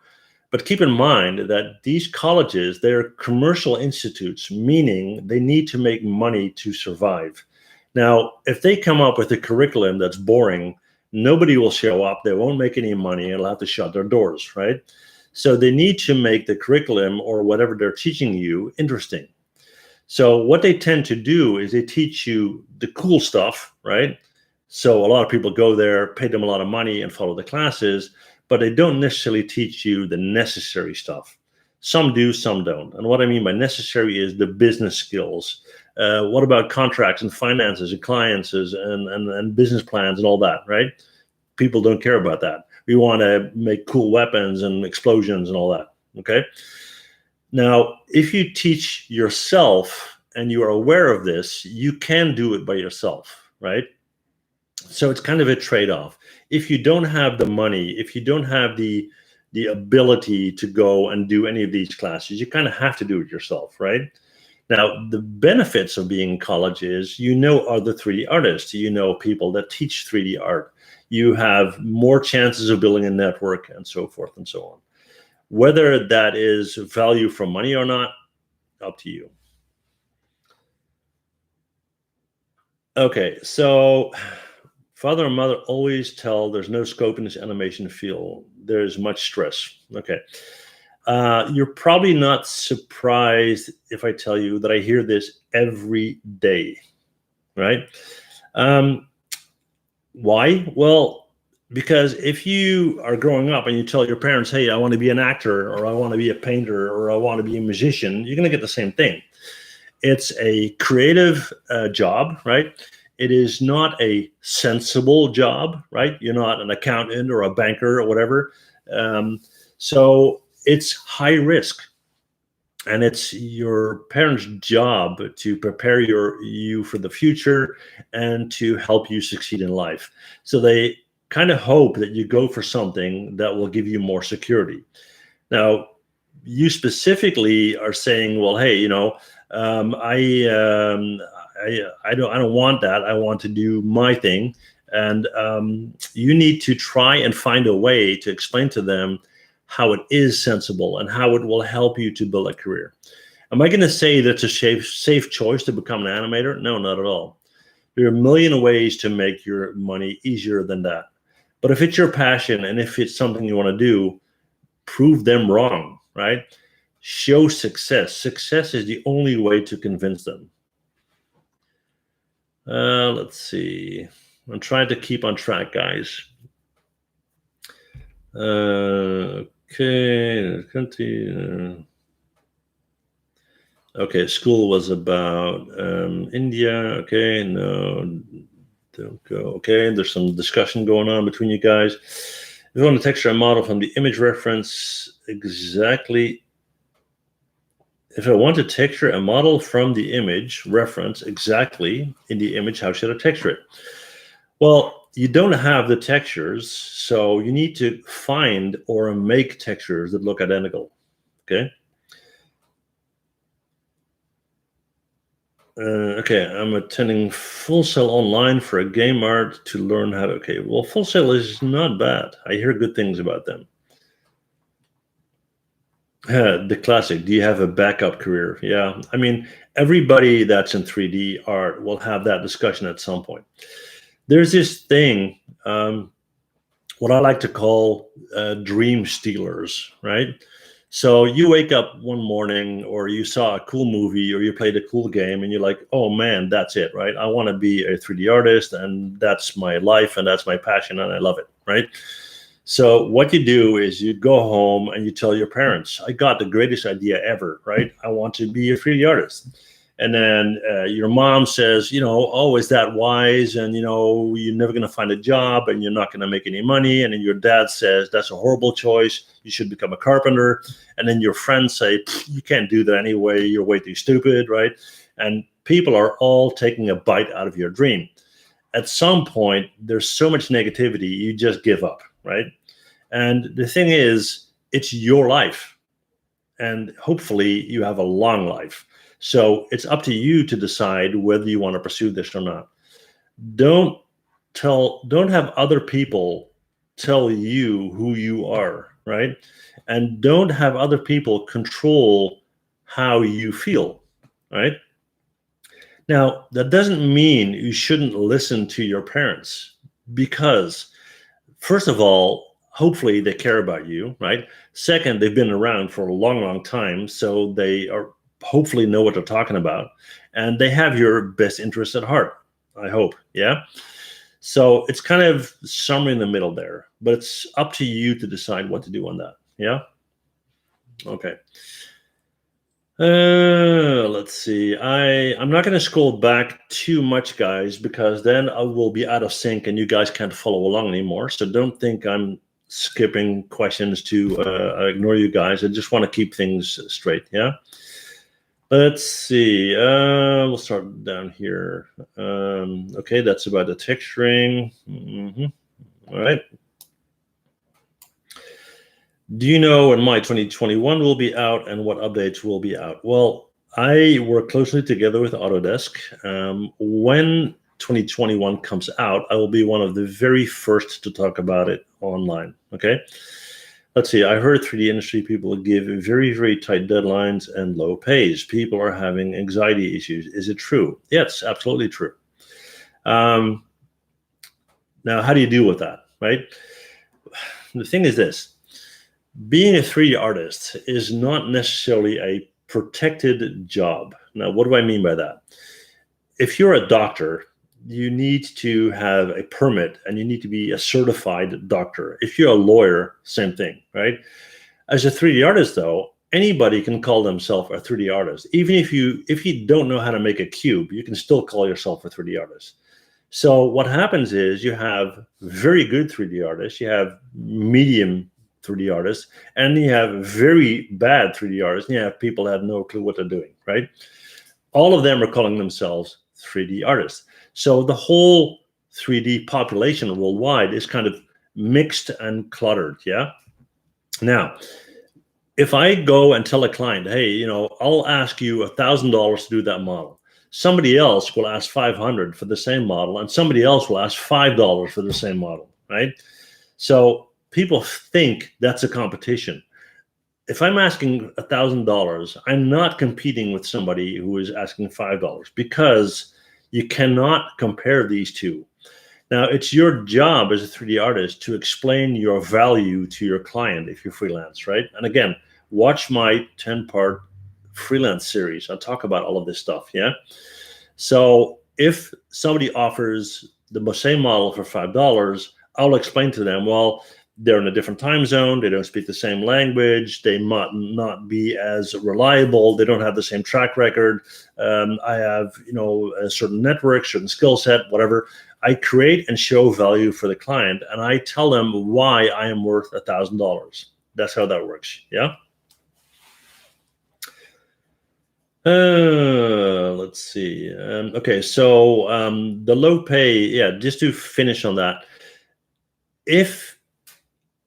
But keep in mind that these colleges, they're commercial institutes, meaning they need to make money to survive. Now, if they come up with a curriculum that's boring, nobody will show up. They won't make any money, and they'll have to shut their doors, right? So they need to make the curriculum or whatever they're teaching you interesting. So what they tend to do is they teach you the cool stuff, right? So a lot of people go there, pay them a lot of money and follow the classes, but they don't necessarily teach you the necessary stuff. Some do, some don't. And what I mean by necessary is the business skills, What about contracts and finances and clients and business plans and all that, right? People don't care about that. We want to make cool weapons and explosions and all that, okay? Now, if you teach yourself and you are aware of this, you can do it by yourself, right? So it's kind of a trade-off. If you don't have the money, if you don't have the ability to go and do any of these classes, you kind of have to do it yourself, right? Now, the benefits of being in college is you know other 3D artists, you know people that teach 3D art, you have more chances of building a network and so forth and so on. Whether that is value for money or not, up to you. Okay, so father and mother always tell there's no scope in this animation field. There's much stress. Okay. You're probably not surprised if I tell you that I hear this every day, right? Why? Well, because if you are growing up and you tell your parents, hey, I want to be an actor, or I want to be a painter, or I want to be a musician, you're going to get the same thing. It's a creative job, right? It is not a sensible job, right? You're not an accountant or a banker or whatever. So it's high risk. And it's your parents' job to prepare you for the future and to help you succeed in life. So they kind of hope that you go for something that will give you more security. Now, you specifically are saying, well, hey, you know, I don't want that. I want to do my thing. And you need to try and find a way to explain to them how it is sensible and how it will help you to build a career. Am I going to say that's a safe choice to become an animator? No, not at all. There are a million ways to make your money easier than that. But if it's your passion and if it's something you want to do, prove them wrong, right? Show success. Success is the only way to convince them. Let's see. I'm trying to keep on track, guys. Okay, continue. Okay, school was about India. Okay, no, don't go. Okay, there's some discussion going on between you guys. If you want to texture a model from the image reference exactly, if I want to texture a model from the image reference exactly in the image, how should I texture it? Well, you don't have the textures, so you need to find or make textures that look identical, okay? Okay, I'm attending Full Sail online for a game art to learn how to, okay, well, Full Sail is not bad. I hear good things about them. The classic, do you have a backup career? Yeah, I mean, everybody that's in 3D art will have that discussion at some point. There's this thing, what I like to call dream stealers, right? So you wake up one morning or you saw a cool movie or you played a cool game and you're like, oh man, that's it, right? I want to be a 3D artist and that's my life and that's my passion and I love it, right? So what you do is you go home and you tell your parents, I got the greatest idea ever, right? I want to be a 3D artist. And then your mom says, you know, oh, is that wise? And, you know, you're never going to find a job and you're not going to make any money. And then your dad says, that's a horrible choice. You should become a carpenter. And then your friends say, you can't do that anyway. You're way too stupid, right? And people are all taking a bite out of your dream. At some point, there's so much negativity, you just give up, right? And the thing is, it's your life. And hopefully you have a long life. So it's up to you to decide whether you want to pursue this or not. Don't have other people tell you who you are, right? And don't have other people control how you feel, right? Now, that doesn't mean you shouldn't listen to your parents because, first of all, hopefully they care about you, right? Second, they've been around for a long, long time, so they are hopefully know what they're talking about, and they have your best interest at heart, I hope, yeah? So it's kind of somewhere in the middle there, but it's up to you to decide what to do on that, yeah? Okay. Let's see. I'm not going to scroll back too much, guys, because then I will be out of sync and you guys can't follow along anymore. So don't think I'm skipping questions to ignore you guys. I just want to keep things straight. Yeah. Let's see. We'll start down here. Okay, that's about the texturing. All right. Do you know when my 2021 will be out and what updates will be out? Well, I work closely together with Autodesk. When 2021 comes out, I will be one of the very first to talk about it online. Okay. Let's see. I heard 3D industry people give very, very tight deadlines and low pays. People are having anxiety issues. Is it true? Yes, absolutely true. Now, how do you deal with that, right? The thing is this. Being a 3D artist is not necessarily a protected job. Now, what do I mean by that? If you're a doctor, you need to have a permit and you need to be a certified doctor. If you're a lawyer, same thing, right? As a 3D artist, though, anybody can call themselves a 3D artist. Even if you don't know how to make a cube, you can still call yourself a 3D artist. So what happens is you have very good 3D artists, you have medium 3D artists, and you have very bad 3D artists, and you have people that have no clue what they're doing, right? All of them are calling themselves 3D artists. So the whole 3D population worldwide is kind of mixed and cluttered, yeah? Now, if I go and tell a client, hey, I'll ask you $1,000 to do that model. Somebody else will ask $500 for the same model, and somebody else will ask $5 for the same model, right? So people think that's a competition. If I'm asking $1,000, I'm not competing with somebody who is asking $5 because you cannot compare these two. Now, it's your job as a 3D artist to explain your value to your client if you're freelance, right? And again, watch my 10-part freelance series. I'll talk about all of this stuff, yeah? So if somebody offers the same model for $5, I'll explain to them, well, they're in a different time zone, they don't speak the same language, they might not be as reliable, they don't have the same track record. I have, a certain network, certain skill set, whatever. I create and show value for the client, and I tell them why I am worth $1,000. That's how that works, yeah? Let's see. Okay, so the low pay, yeah, just to finish on that. If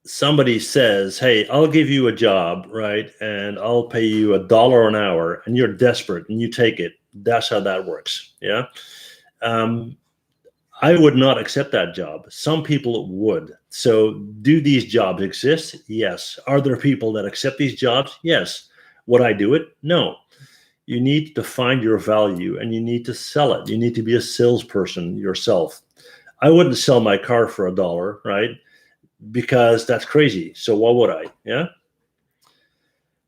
somebody says, hey, I'll give you a job, right? And I'll pay you $1 an hour and you're desperate and you take it. That's how that works. Yeah. I would not accept that job. Some people would. So do these jobs exist? Yes. Are there people that accept these jobs? Yes. Would I do it? No. You need to find your value and you need to sell it. You need to be a salesperson yourself. I wouldn't sell my car for $1, right? Because that's crazy. So why would I? Yeah.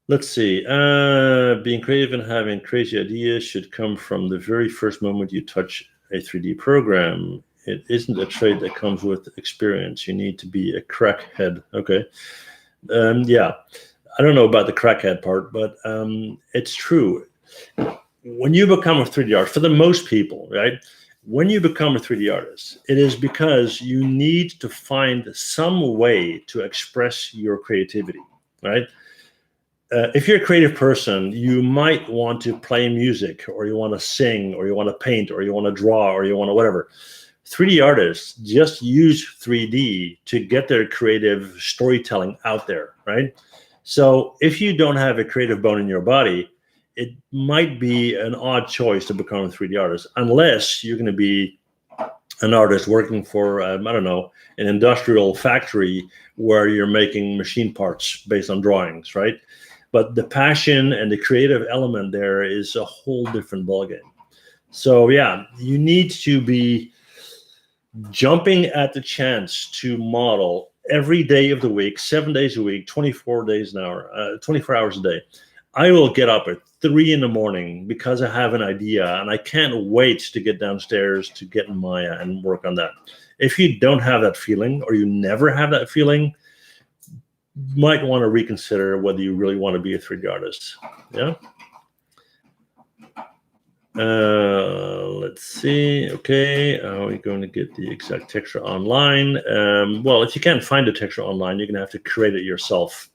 Let's see. Being creative and having crazy ideas should come from the very first moment you touch a 3D program. It isn't a trait that comes with experience. You need to be a crackhead. Okay. Yeah. I don't know about the crackhead part, but it's true. When you become a 3D artist, for the most people, right? When you become a 3D artist, it is because you need to find some way to express your creativity, right? If you're a creative person, you might want to play music, or you want to sing, or you want to paint, or you want to draw, or you want to whatever. 3D artists just use 3D to get their creative storytelling out there, right? So if you don't have a creative bone in your body, it might be an odd choice to become a 3D artist, unless you're going to be an artist working for, I don't know, an industrial factory where you're making machine parts based on drawings, right? But the passion and the creative element there is a whole different ballgame. So yeah, you need to be jumping at the chance to model every day of the week, 7 days a week, 24 days an hour, 24 hours a day. I will get up at 3 a.m. because I have an idea and I can't wait to get downstairs to get in Maya and work on that. If you don't have that feeling, or you never have that feeling, you might want to reconsider whether you really want to be a 3D artist. Yeah. Let's see. Okay, are we going to get the exact texture online? Well, if you can't find the texture online, you're going to have to create it yourself.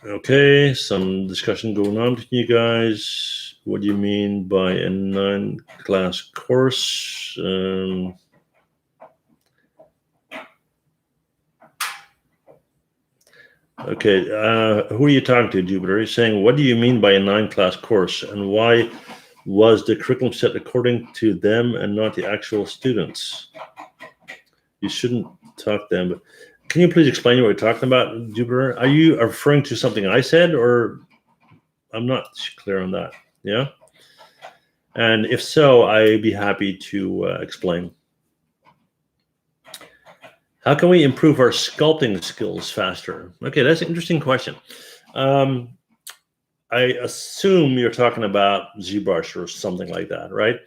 Okay, some discussion going on with you guys. What do you mean by a 9-class course? Okay, who are you talking to, Jupiter? He's saying, what do you mean by a 9-class course, and why was the curriculum set according to them and not the actual students? You shouldn't talk to them, but can you please explain what you're talking about, Jupiter? Are you referring to something I said, or I'm not clear on that? Yeah. And if so, I'd be happy to explain. How can we improve our sculpting skills faster? Okay, that's an interesting question. I assume you're talking about ZBrush or something like that, right?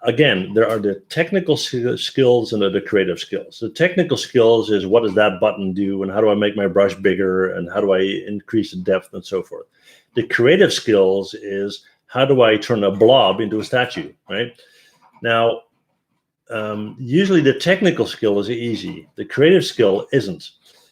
Again, there are the technical skills and the creative skills. The technical skills is, what does that button do, and how do I make my brush bigger, and how do I increase the depth and so forth. The creative skills is, how do I turn a blob into a statue, right? Now, usually the technical skill is easy. The creative skill isn't.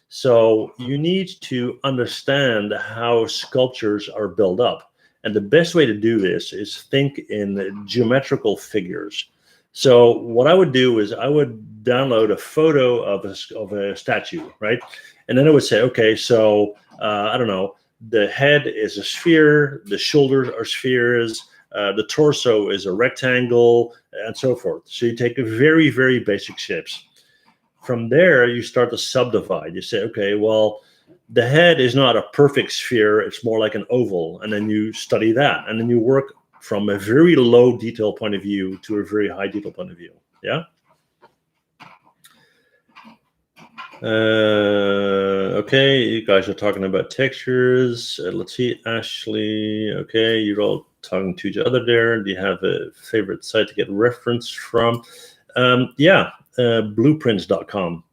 So you need to understand how sculptures are built up. And the best way to do this is think in geometrical figures. So what I would do is I would download a photo of a statue, right? And then I would say, okay, so I don't know, the head is a sphere, the shoulders are spheres, the torso is a rectangle, and so forth. So you take very, very basic shapes. From there, you start to subdivide. You say, okay, well, the head is not a perfect sphere. It's more like an oval. And then you study that. And then you work from a very low detail point of view to a very high detail point of view. Yeah? Okay, you guys are talking about textures. Let's see, Ashley. Okay, you're all talking to each other there. Do you have a favorite site to get reference from? Yeah, blueprints.com.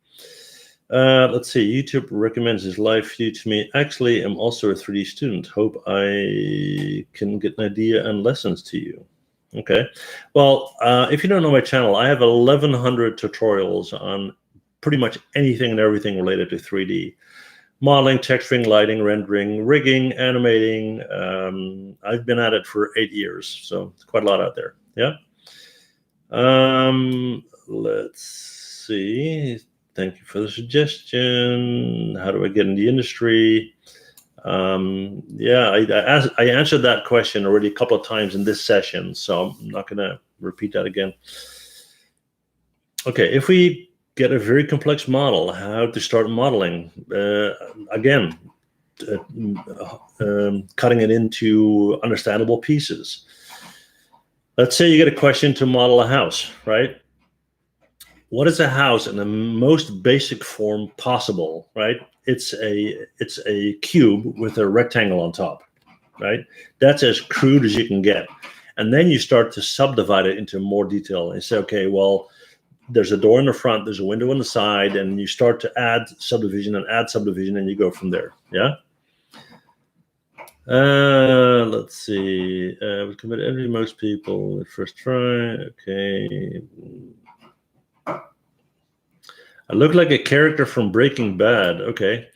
Let's see, YouTube recommends his live view to me. Actually, I'm also a 3D student. Hope I can get an idea and lessons to you. Okay, well, if you don't know my channel, I have 1,100 tutorials on pretty much anything and everything related to 3D. Modeling, texturing, lighting, rendering, rigging, animating. I've been at it for 8 years, so it's quite a lot out there. Yeah. Let's see. Thank you for the suggestion. How do I get in the industry? Yeah, I answered that question already a couple of times in this session, so I'm not going to repeat that again. Okay, if we get a very complex model, how to start modeling? Again, cutting it into understandable pieces. Let's say you get a question to model a house, right? What is a house in the most basic form possible, right? It's a cube with a rectangle on top, right? That's as crude as you can get. And then you start to subdivide it into more detail and say, okay, well, there's a door in the front, there's a window on the side, and you start to add subdivision, and you go from there. Yeah. Let's see. We commit every most people at first try. Okay. I look like a character from Breaking Bad. Okay.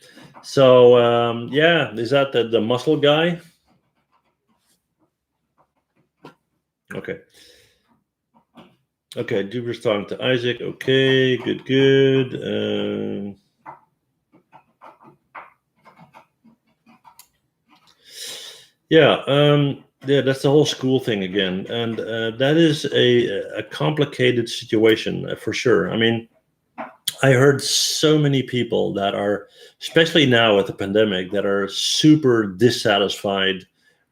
So yeah, is that the muscle guy? Okay. Okay, Duber's talking to Isaac. Okay, good. Yeah, that's the whole school thing again, and that is a complicated situation for sure. I mean, I heard so many people that are, especially now with the pandemic, that are super dissatisfied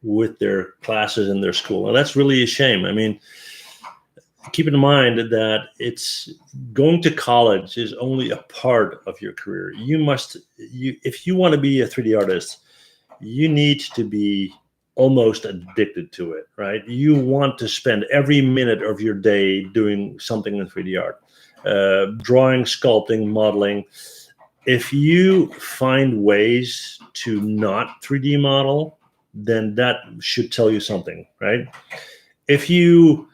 with their classes in their school, and that's really a shame. I mean, keep in mind that it's going to college is only a part of your career. If you want to be a 3D artist, you need to be almost addicted to it, right? You want to spend every minute of your day doing something in 3D art, drawing, sculpting, modeling. If you find ways to not 3D model, then that should tell you something, right? If you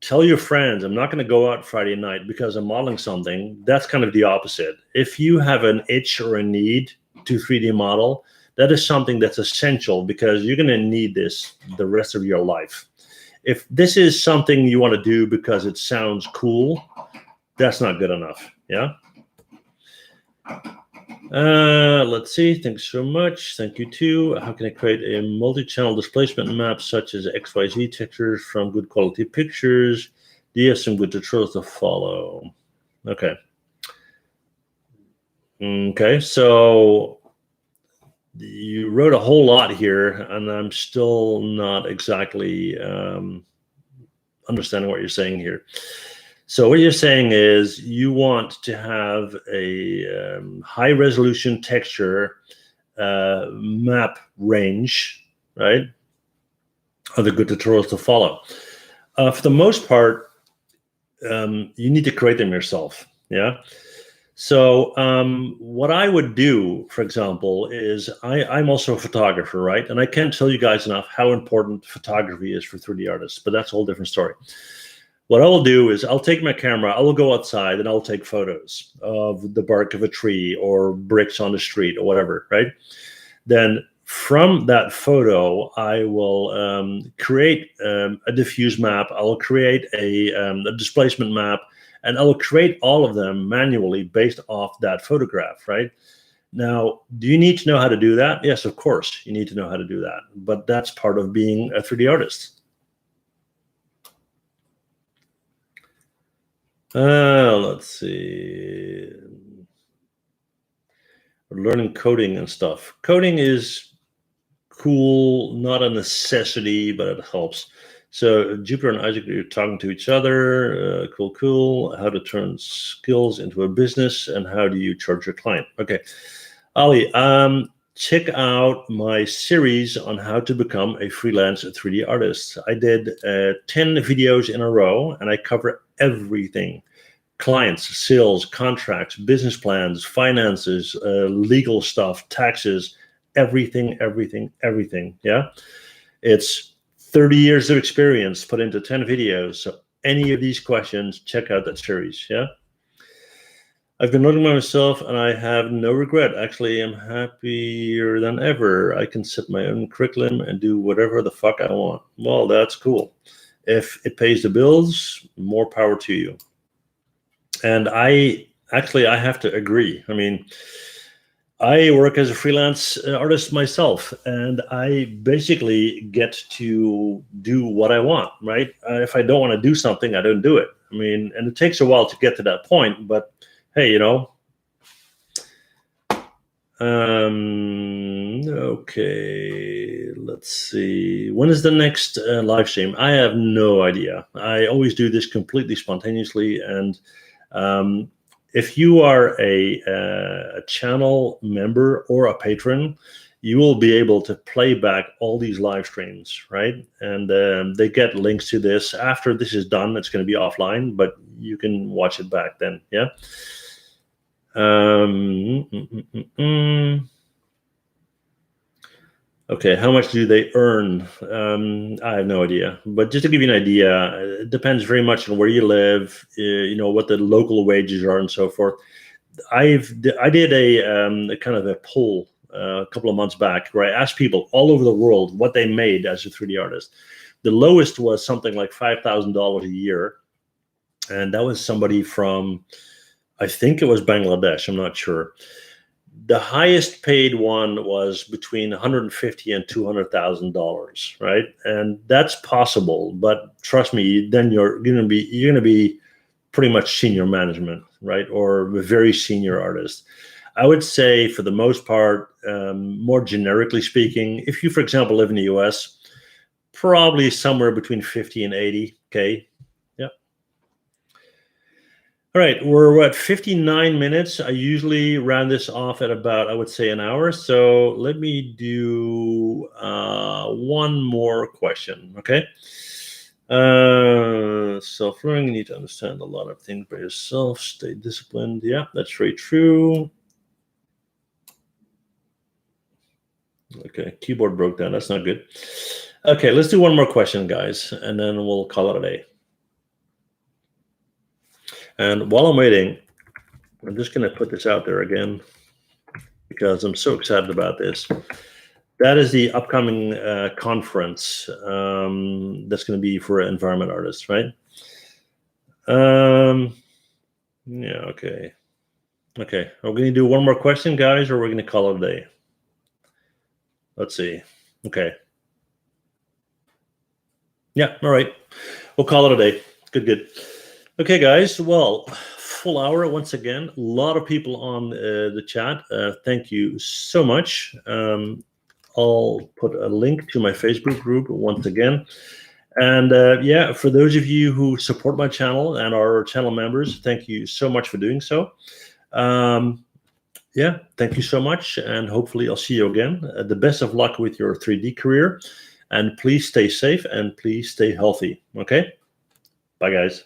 tell your friends, I'm not going to go out Friday night because I'm modeling something, that's kind of the opposite. If you have an itch or a need to 3D model, that is something that's essential because you're going to need this the rest of your life. If this is something you want to do because it sounds cool, that's not good enough. Yeah. Let's see. Thanks so much. Thank you too. How can I create a multi-channel displacement map such as XYZ textures from good quality pictures? Do you have some good tutorials to follow? Okay. Okay. So you wrote a whole lot here, and I'm still not exactly understanding what you're saying here. So what you're saying is you want to have a high resolution texture map range, right? Are the good tutorials to follow? For the most part, you need to create them yourself. Yeah. So what I would do, for example, is I'm also a photographer, right? And I can't tell you guys enough how important photography is for 3D artists, but that's a whole different story. What I will do is I'll take my camera, I will go outside and I'll take photos of the bark of a tree or bricks on the street or whatever, right? Then from that photo, I will create a diffuse map. I will create a displacement map, and I will create all of them manually based off that photograph, right? Now, do you need to know how to do that? Yes, of course, you need to know how to do that. But that's part of being a 3D artist. Let's see. We're learning coding and stuff. Coding is cool, not a necessity, but it helps. So Jupiter and Isaac are talking to each other. Cool. How to turn skills into a business, and how do you charge your client? Okay, Ali, check out my series on how to become a freelance 3D artist. I did 10 videos in a row, and I cover everything: clients, sales, contracts, business plans, finances, legal stuff, taxes, everything. Yeah. It's 30 years of experience put into 10 videos. So any of these questions, check out that series. Yeah. I've been learning by myself and I have no regret. Actually, I'm happier than ever. I can set my own curriculum and do whatever the fuck I want. Well, that's cool. If it pays the bills, more power to you. And I have to agree. I mean, I work as a freelance artist myself, and I basically get to do what I want, right? If I don't want to do something, I don't do it. I mean, and it takes a while to get to that point, but hey, okay, let's see. When is the next live stream? I have no idea. I always do this completely spontaneously, and if you are a channel member or a patron, you will be able to play back all these live streams, right? And they get links to this. After this is done, it's going to be offline, but you can watch it back then, yeah? Okay, how much do they earn? I have no idea, but just to give you an idea, it depends very much on where you live, what the local wages are and so forth. I did a kind of a poll a couple of months back where I asked people all over the world what they made as a 3D artist. The lowest was something like $5,000 a year, and that was somebody from, I think it was Bangladesh, I'm not sure. The highest paid one was between $150,000 and $200,000, right? And that's possible, but trust me, then you're gonna be pretty much senior management, right? Or a very senior artist. I would say, for the most part, more generically speaking, if you, for example, live in the US, probably somewhere between 50 and 80K. All right, we're at 59 minutes. I usually round this off at about, I would say, an hour. So let me do one more question, okay? Self-learning, you need to understand a lot of things by yourself. Stay disciplined. Yeah, that's very true. Okay, keyboard broke down. That's not good. Okay, let's do one more question, guys, and then we'll call it a day. And while I'm waiting, I'm just going to put this out there again because I'm so excited about this. That is the upcoming conference that's going to be for environment artists, right? Yeah, okay. Okay, are we going to do one more question, guys, or we're going to call it a day? Let's see. Okay. Yeah, all right. We'll call it a day. Good. Okay, guys. Well, full hour once again. A lot of people on the chat. Thank you so much. I'll put a link to my Facebook group once again. And yeah, for those of you who support my channel and are channel members, thank you so much for doing so. Yeah, thank you so much. And hopefully I'll see you again. The best of luck with your 3D career. And please stay safe and please stay healthy. Okay? Bye, guys.